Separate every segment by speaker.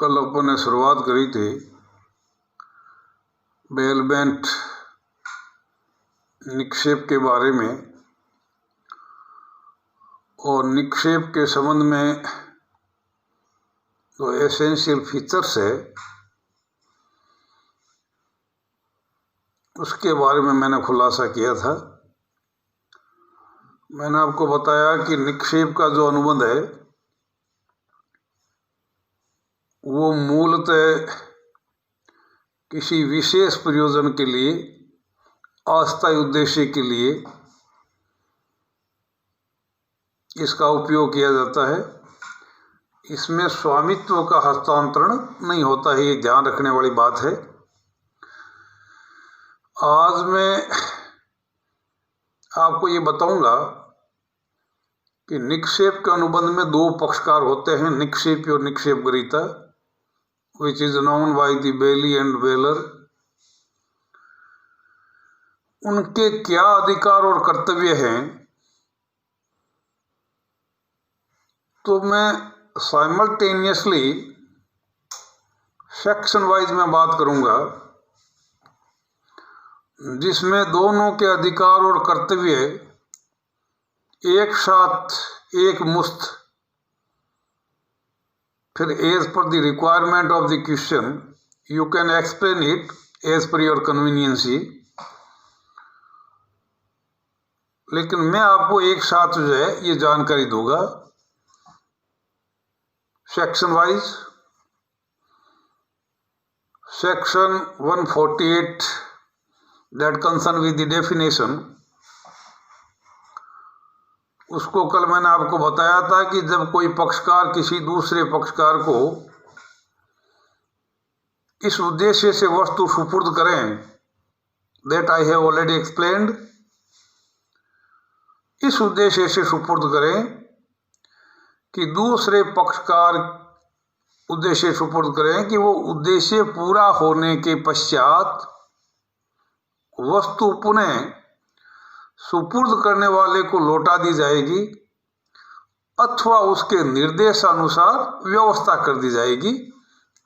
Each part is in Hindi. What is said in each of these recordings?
Speaker 1: कल अपन ने शुरुआत करी थी बेलबेंट निक्षेप के बारे में, और निक्षेप के संबंध में जो एसेंशियल फीचर्स है उसके बारे में मैंने खुलासा किया था। मैंने आपको बताया कि निक्षेप का जो अनुबंध है वो मूलतः किसी विशेष प्रयोजन के लिए, अस्थायी उद्देश्य के लिए इसका उपयोग किया जाता है। इसमें स्वामित्व का हस्तांतरण नहीं होता है, ये ध्यान रखने वाली बात है। आज मैं आपको ये बताऊंगा कि निक्षेप के अनुबंध में दो पक्षकार होते हैं, निक्षेपी और निक्षेप ग्रहीता, which is known by the Bailey and Wheeler। उनके क्या अधिकार और कर्तव्य हैं, तो मैं साइमल्टेनियसली सेक्शन वाइज में बात करूंगा, जिसमें दोनों के अधिकार और कर्तव्य एक साथ, एक मुश्त, फिर as per the requirement of the question you can explain it as per your convenience. लेकिन मैं आपको एक साथ जो है ये जानकारी दूंगा section wise. Section 148 that concern with the definition, उसको कल मैंने आपको बताया था कि जब कोई पक्षकार किसी दूसरे पक्षकार को इस उद्देश्य से वस्तु सुपुर्द करें, that I have already explained, इस उद्देश्य से सुपुर्द करें कि दूसरे पक्षकार उद्देश्य सुपुर्द करें कि वो उद्देश्य पूरा होने के पश्चात वस्तु पुनः सुपुर्द करने वाले को लौटा दी जाएगी अथवा उसके निर्देशानुसार व्यवस्था कर दी जाएगी।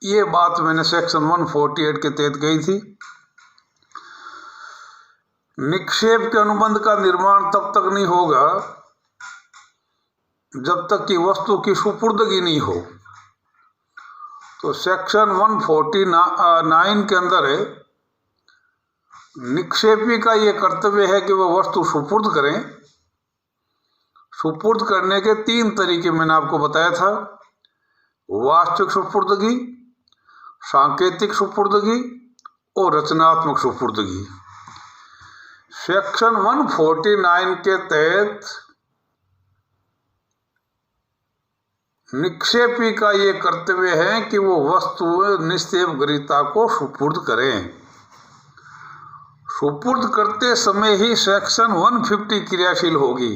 Speaker 1: ये बात मैंने सेक्शन 148 के तहत कही थी। निक्षेप के अनुबंध का निर्माण तब तक नहीं होगा जब तक कि वस्तु की सुपुर्दगी नहीं हो। तो सेक्शन 149 के अंदर है निक्षेपी का ये कर्तव्य है कि वह वस्तु सुपुर्द करें। सुपुर्द करने के तीन तरीके मैंने आपको बताया था, वास्तविक सुपुर्दगी, सांकेतिक सुपुर्दगी और रचनात्मक सुपुर्दगी। सेक्शन 149 के तहत निक्षेपी का ये कर्तव्य है कि वो वस्तु निक्षेप ग्रहीता को सुपुर्द करें। सुपुर्द करते समय ही सेक्शन 150 क्रियाशील होगी।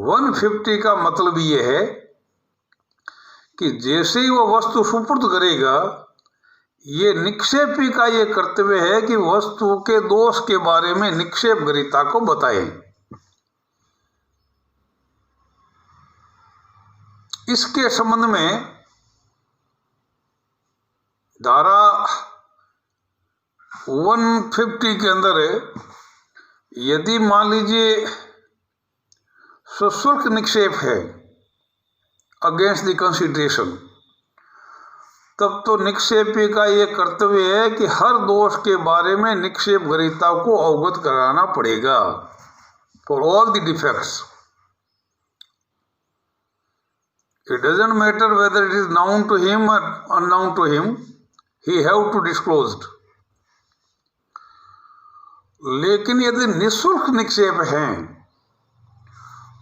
Speaker 1: 150 का मतलब ये है कि जैसे ही वो वस्तु सुपुर्द करेगा, ये निक्षेपी का ये कर्तव्य है कि वस्तु के दोष के बारे में निक्षेप ग्रहीता को बताए। इसके संबंध में धारा 150 के अंदर है, यदि मान लीजिए सशुल्क निक्षेप है अगेंस्ट द कंसिडरेशन, तब तो निक्षेपी का ये कर्तव्य है कि हर दोष के बारे में निक्षेप ग्रहीता को अवगत कराना पड़ेगा for all the defects. It doesn't matter whether it is known to him or unknown to him, he have to disclose। लेकिन यदि निःशुल्क निक्षेप हैं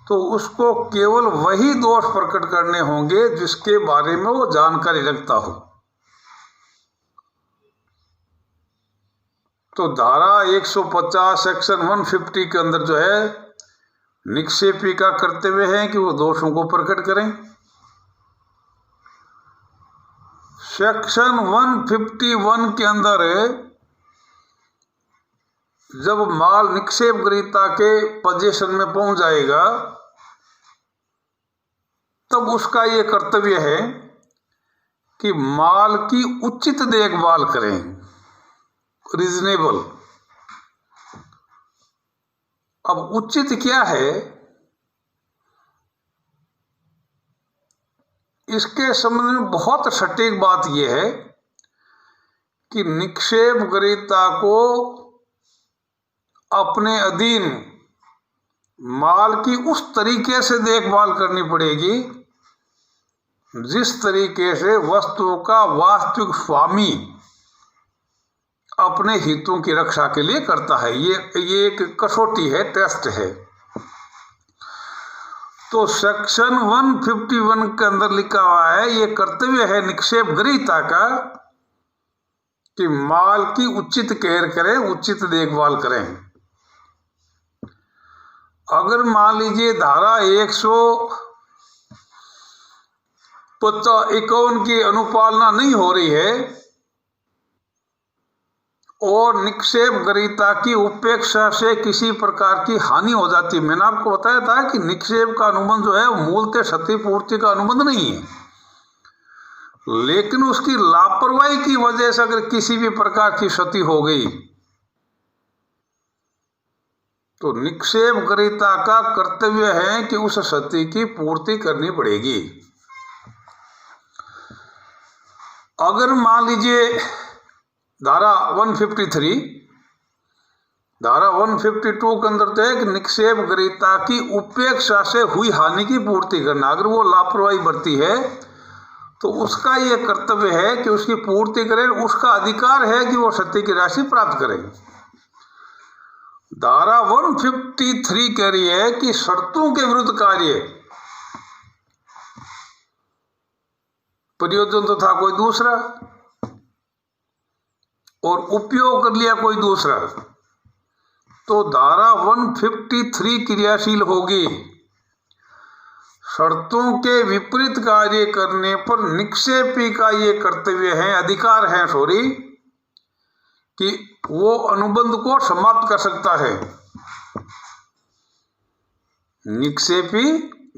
Speaker 1: तो उसको केवल वही दोष प्रकट करने होंगे जिसके बारे में वो जानकारी रखता हो। तो धारा 150 सेक्शन 150 के अंदर जो है निक्षेपी का कर्तव्य है कि वो दोषों को प्रकट करें। सेक्शन 151 के अंदर जब माल निक्षेप ग्रहीता के पोजीशन में पहुंच जाएगा, तब उसका ये कर्तव्य है कि माल की उचित देखभाल करें, रीजनेबल। अब उचित क्या है, इसके संबंध में बहुत सटीक बात यह है कि निक्षेप ग्रहीता को अपने अधीन माल की उस तरीके से देखभाल करनी पड़ेगी जिस तरीके से वस्तु का वास्तविक स्वामी अपने हितों की रक्षा के लिए करता है। ये एक कसौटी है, टेस्ट है। तो सेक्शन 151 के अंदर लिखा हुआ है, ये कर्तव्य है निक्षेप ग्रहीता का कि माल की उचित केयर करें, उचित देखभाल करें। अगर मान लीजिए धारा 151 की अनुपालना नहीं हो रही है और निक्षेप ग्रहीता की उपेक्षा से किसी प्रकार की हानि हो जाती है। मैंने आपको बताया था कि निक्षेप का अनुबंध जो है मूलतः क्षतिपूर्ति का अनुबंध नहीं है, लेकिन उसकी लापरवाही की वजह से अगर किसी भी प्रकार की क्षति हो गई तो निक्षेप ग्रहीता का कर्तव्य है कि उस क्षति की पूर्ति करनी पड़ेगी। अगर मान लीजिए धारा 152 के अंदर तो है कि निक्षेप ग्रहीता की उपेक्षा से हुई हानि की पूर्ति करना। अगर वो लापरवाही बरती है तो उसका ये कर्तव्य है कि उसकी पूर्ति करें, उसका अधिकार है कि वो क्षति की राशि प्राप्त करें। धारा 153 कह रही है कि शर्तों के विरुद्ध कार्य, प्रयोजन तो था कोई दूसरा और उपयोग कर लिया कोई दूसरा, तो धारा 153 क्रियाशील होगी। शर्तों के विपरीत कार्य करने पर निक्षेपी का ये कर्तव्य है, अधिकार है कि वो अनुबंध को समाप्त कर सकता है।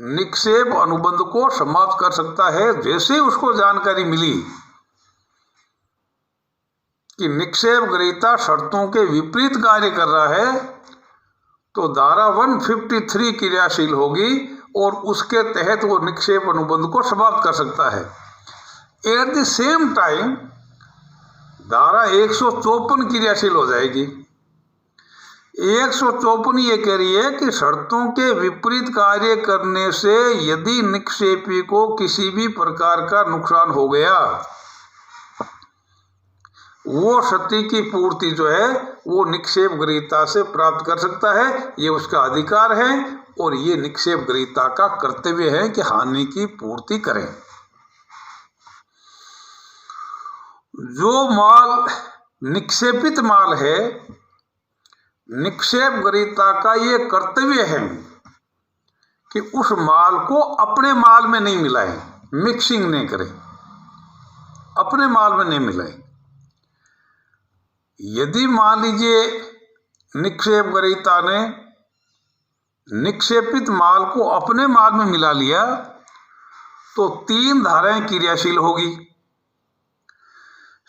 Speaker 1: निक्षेप अनुबंध को समाप्त कर सकता है जैसे उसको जानकारी मिली कि निक्षेप ग्रहीता शर्तों के विपरीत कार्य कर रहा है, तो धारा 153 क्रियाशील होगी और उसके तहत वो निक्षेप अनुबंध को समाप्त कर सकता है। एट द सेम टाइम धारा 154 क्रियाशील हो जाएगी। 154 ये कह रही है कि शर्तों के विपरीत कार्य करने से यदि निक्षेपी को किसी भी प्रकार का नुकसान हो गया, वो क्षति की पूर्ति जो है वो निक्षेप ग्रहीता से प्राप्त कर सकता है। ये उसका अधिकार है और ये निक्षेप ग्रहीता का कर्तव्य है कि हानि की पूर्ति करें। जो माल निक्षेपित माल है, निक्षेप ग्रहीता का ये कर्तव्य है कि उस माल को अपने माल में नहीं मिलाएं, मिक्सिंग नहीं करें, अपने माल में नहीं मिलाएं। यदि मान लीजिए निक्षेप ग्रहीता ने निक्षेपित माल को अपने माल में मिला लिया तो 3 धाराएं क्रियाशील होगी।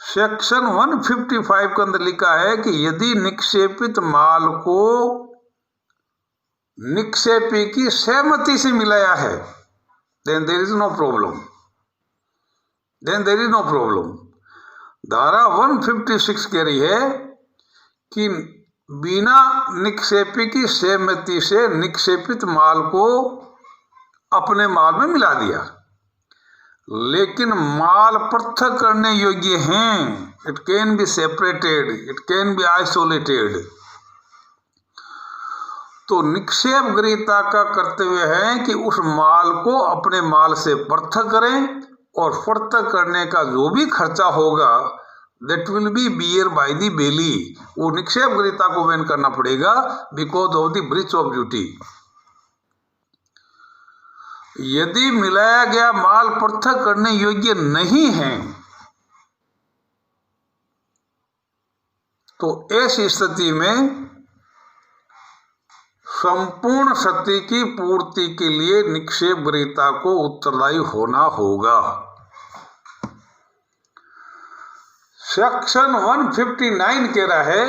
Speaker 1: सेक्शन 155 के अंदर लिखा है कि यदि निक्षेपित माल को निक्षेपी की सहमति से मिलाया है then there is no problem। धारा 156 कह रही है कि बिना निक्षेपी की सहमति से निक्षेपित माल को अपने माल में मिला दिया, लेकिन माल पृथक करने योग्य हैं। It can be separated, it can be isolated. तो निक्षेप ग्रहीता का कर्तव्य है कि उस माल को अपने माल से पृथक करें और पृथक करने का जो भी खर्चा होगा that will be bear by the belly, वो निक्षेप ग्रहीता को वहन करना पड़ेगा because of the breach of duty। यदि मिलाया गया माल पृथक करने योग्य नहीं है तो ऐसी स्थिति में संपूर्ण क्षति की पूर्ति के लिए निक्षेप ग्रहीता को उत्तरदायी होना होगा। सेक्शन 159 कह रहा है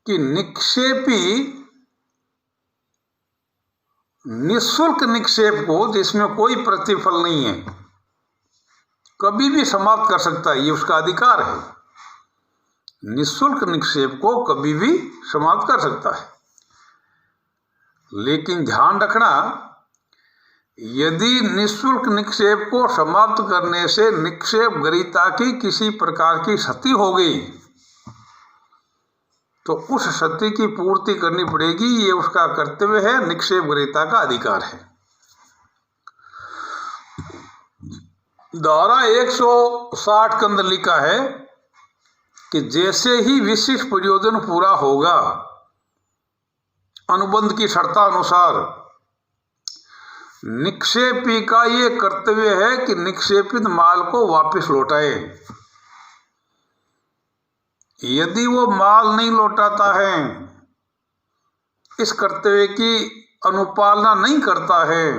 Speaker 1: कि निक्षेपी निःशुल्क निक्षेप को, जिसमें कोई प्रतिफल नहीं है, कभी भी समाप्त कर सकता है। ये उसका अधिकार है। निःशुल्क निक्षेप को कभी भी समाप्त कर सकता है। लेकिन ध्यान रखना, यदि निःशुल्क निक्षेप को समाप्त करने से निक्षेप ग्रहीता की किसी प्रकार की क्षति हो गई तो उस क्षति की पूर्ति करनी पड़ेगी। ये उसका कर्तव्य है, निक्षेप ग्रहीता का अधिकार है। धारा 160 के अंदर लिखा है कि जैसे ही विशिष्ट प्रयोजन पूरा होगा, अनुबंध की शर्तानुसार, निक्षेपी का ये कर्तव्य है कि निक्षेपित माल को वापस लौटाए। यदि वो माल नहीं लौटाता है, इस कर्तव्य की अनुपालना नहीं करता है,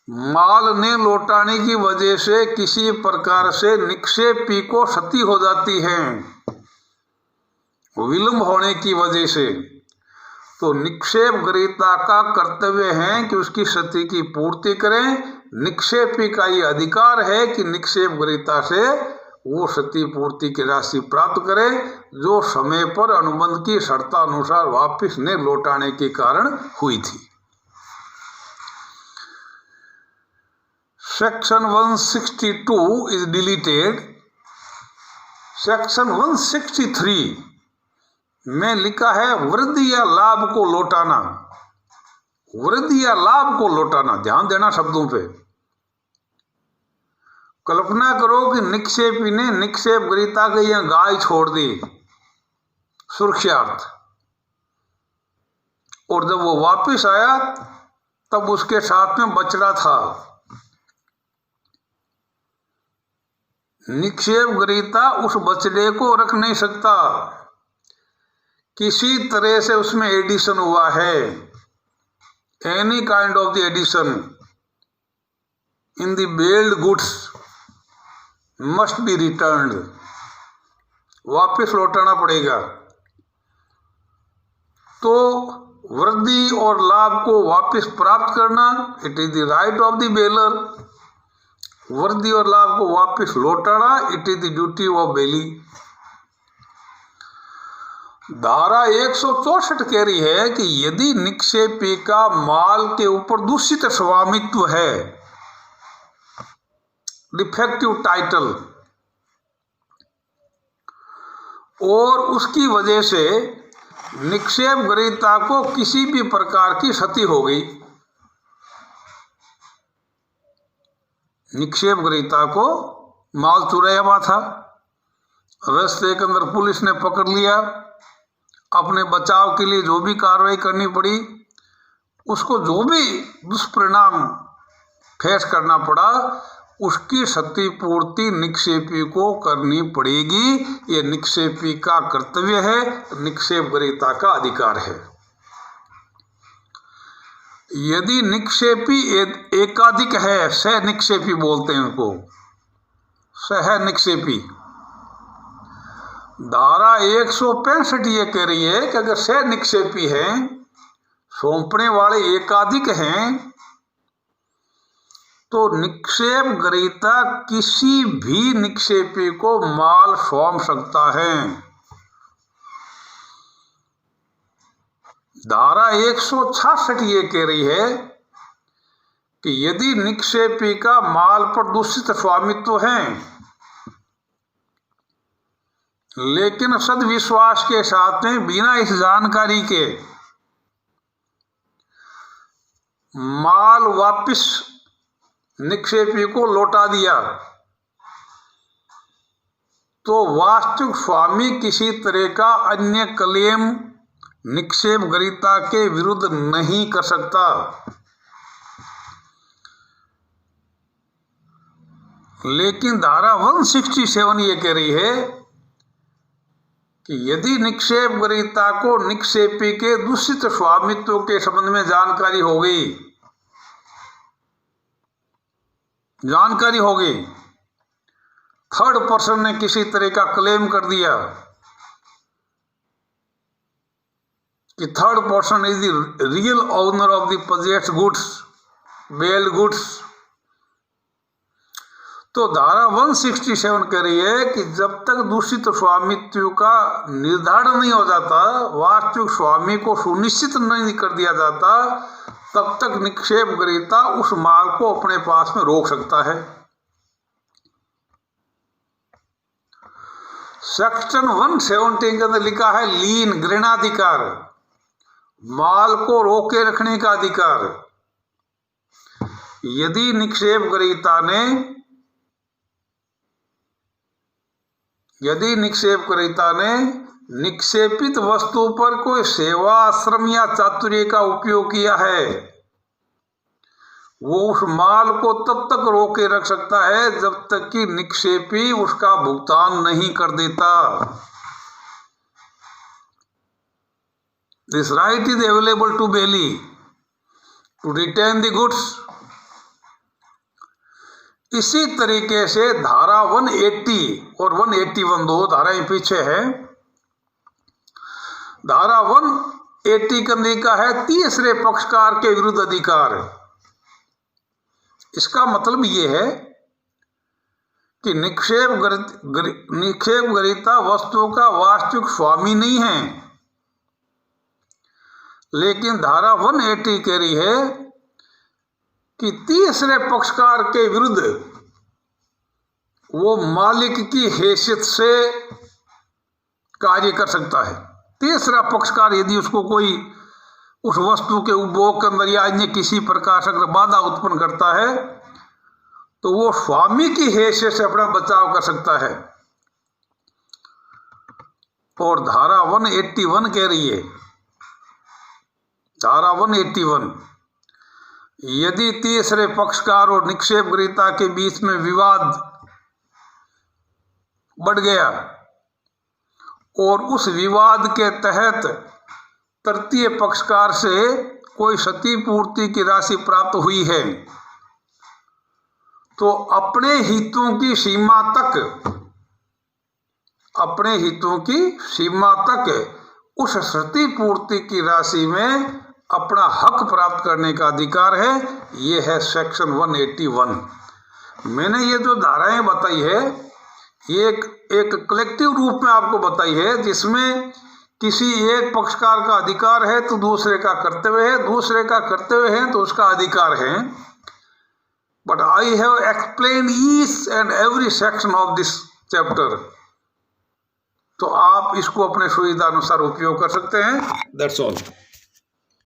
Speaker 1: माल ने लौटाने की वजह से किसी प्रकार से निक्षेपी को क्षति हो जाती है, विलंब होने की वजह से, तो निक्षेप ग्रहीता का कर्तव्य है कि उसकी क्षति की पूर्ति करें। निक्षेपी का ये अधिकार है कि निक्षेप ग्रहीता से वो क्षति पूर्ति की राशि प्राप्त करे जो समय पर अनुबंध की शर्तानुसार वापस न लौटाने के कारण हुई थी। Section 162 is deleted. सेक्शन 163 में लिखा है वृद्धि या लाभ को लौटाना। वृद्धि या लाभ को लौटाना, ध्यान देना शब्दों पे। कल्पना करो कि निक्षेपी ने निक्षेप ग्रहीता के यहाँ गाय छोड़ दी सुरक्षार्थ, और जब वो वापस आया तब उसके साथ में बछड़ा था। निक्षेप ग्रहीता उस बछड़े को रख नहीं सकता, किसी तरह से उसमें एडिशन हुआ है, any kind of the addition in the bailed goods must be returned, वापस लौटाना पड़ेगा। तो वृद्धि और लाभ को वापस प्राप्त करना, it is the right of the baler. वृद्धि और लाभ को वापस लौटाना, it is the duty of belly. धारा 164 कह रही है कि यदि निक्षेपी का माल के ऊपर दूषित स्वामित्व है, डिफेक्टिव टाइटल, और उसकी वजह से निक्षेप ग्रहीता को किसी भी प्रकार की क्षति हो गई, निक्षेप ग्रहीता को माल चुराया हुआ था, रास्ते के अंदर पुलिस ने पकड़ लिया, अपने बचाव के लिए जो भी कार्रवाई करनी पड़ी, उसको जो भी दुष्परिणाम फेस करना पड़ा, उसकी क्षतिपूर्ति निक्षेपी को करनी पड़ेगी। ये निक्षेपी का कर्तव्य है, निक्षेप ग्रहीता का अधिकार है। यदि निक्षेपी एकाधिक है, सह निक्षेपी बोलते हैं उनको, सह निक्षेपी, धारा 165 ये कह रही है कि अगर सह निक्षेपी हैं, सौंपने वाले एकाधिक हैं, तो निक्षेप ग्रहीता किसी भी निक्षेपी को माल सौंप सकता है। धारा 166 ये कह रही है कि यदि निक्षेपी का माल पर दूषित स्वामित्व है, लेकिन सद्विश्वास के साथ में बिना इस जानकारी के माल वापस निक्षेपी को लौटा दिया, तो वास्तविक स्वामी किसी तरह का अन्य क्लेम निक्षेप ग्रहीता के विरुद्ध नहीं कर सकता। लेकिन धारा 167 ये कह रही है कि यदि निक्षेप ग्रहीता को निक्षेपी के दूषित स्वामित्व के संबंध में जानकारी हो गई, थर्ड पर्सन ने किसी तरह का क्लेम कर दिया कि third person is the real owner of the possessed goods, bailed goods, तो धारा 167 कह रही है कि जब तक दूषित स्वामित्व का निर्धारण नहीं हो जाता, वास्तविक स्वामी को सुनिश्चित नहीं कर दिया जाता, तब तक निक्षेप ग्रहीता उस माल को अपने पास में रोक सकता है। सेक्शन 117 के अंदर लिखा है लीन, ग्रहणाधिकार, माल को रोके रखने का अधिकार। यदि निक्षेप ग्रहीता ने निक्षेपित वस्तु पर कोई सेवा, श्रम या चातुर्य का उपयोग किया है, वो उस माल को तब तक रोके रख सकता है जब तक कि निक्षेपी उसका भुगतान नहीं कर देता। This right is available to bailee to retain the goods. इसी तरीके से धारा 180 और 181, दो धाराएं पीछे है। धारा 180 करने का है तीसरे पक्षकार के विरुद्ध अधिकार। इसका मतलब ये है कि निक्षेप ग्रहीता वस्तु का वास्तविक स्वामी नहीं है, लेकिन धारा 180 कह रही है कि तीसरे पक्षकार के विरुद्ध वो मालिक की हैसियत से कार्य कर सकता है। तीसरा पक्षकार यदि उसको कोई उस वस्तु के उपभोग के अंदर या अन्य किसी प्रकार से अगर बाधा उत्पन्न करता है, तो वो स्वामी की हैसियत से अपना बचाव कर सकता है। और धारा 181 कह रही है, धारा 181, यदि तीसरे पक्षकार और निक्षेप ग्रहीता के बीच में विवाद बढ़ गया और उस विवाद के तहत तृतीय पक्षकार से कोई क्षतिपूर्ति की राशि प्राप्त हुई है, तो अपने हितों की सीमा तक उस क्षतिपूर्ति की राशि में अपना हक प्राप्त करने का अधिकार है। ये है सेक्शन 181। मैंने ये जो धाराएं बताई है, ये एक कलेक्टिव रूप में आपको बताई है, जिसमें किसी एक पक्षकार का अधिकार है तो दूसरे का कर्तव्य है, दूसरे का कर्तव्य है तो उसका अधिकार है। But I have explain each and every section of this chapter, तो आप इसको अपने सुविधा अनुसार उपयोग कर सकते हैं। That's all.